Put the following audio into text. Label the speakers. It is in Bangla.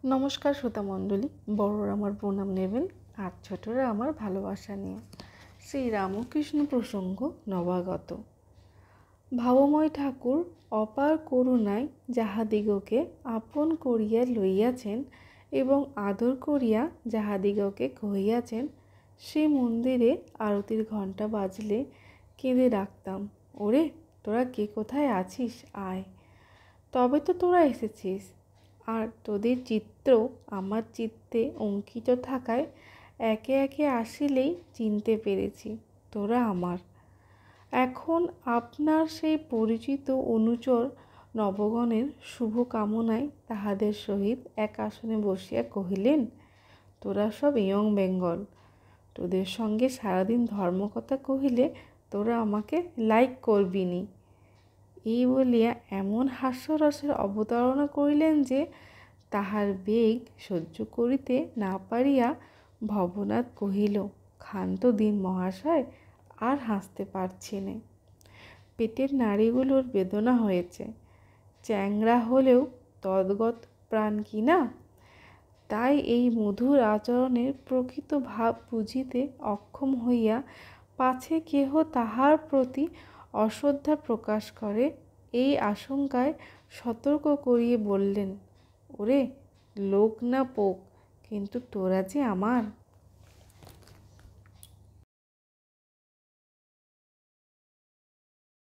Speaker 1: নমস্কার শ্রোতা মণ্ডলী, বড়রা আমার প্রণাম নেবেন আর ছোটরা আমার ভালোবাসা নিয়ে। শ্রী রামকৃষ্ণ প্রসঙ্গ নবাগত। ভাবময় ঠাকুর অপার করুণায় যাহাদিগকে আপন করিয়া লইয়াছেন এবং আদর করিয়া যাহাদিগকে কহিয়াছেন, সে মন্দিরে আরতির ঘণ্টা বাজলে কেঁদে ডাকতাম, ওরে তোরা কে কোথায় আছিস, আয়। তবে তো তোরা এসেছিস, আর তোদের চিত্র আমার চিত্তে অঙ্কিত থাকায় একে একে আসিলেই চিনতে পেরেছি তোরা আমার। এখন আপনার সেই পরিচিত অনুচর নবগণের শুভ কামনায় তাহাদের সহিত এক আসনে বসিয়া কহিলেন, তোরা সব ইয়ং বেঙ্গল, তোদের সঙ্গে সারাদিন ধর্মকথা কহিলে তোরা আমাকে লাইক করবিনি। এই বলিয়া এমন হাস্যরসের অবতারণা করিলেন যে তাহার বেগ সহ্য করিতে না পারিয়া ভবনাথ কহিল, ক্ষান্ত দিন মহাশয়, আর হাসতে পারছি নে। পেটের নাড়িগুলোর বেদনা হয়েছে, চ্যাংড়া হলেও তদ্গত প্রাণ কি না। তাই এই মধুর আচরণের প্রকৃত ভাব বুঝিতে অক্ষম হইয়া পাছে কেহ তাহার প্রতি অশ্রদ্ধা প্রকাশ করে, এই আশঙ্কায় সতর্ক করিয়ে বললেন, ওরে লোক না পোক, কিন্তু তোরা যে আমার।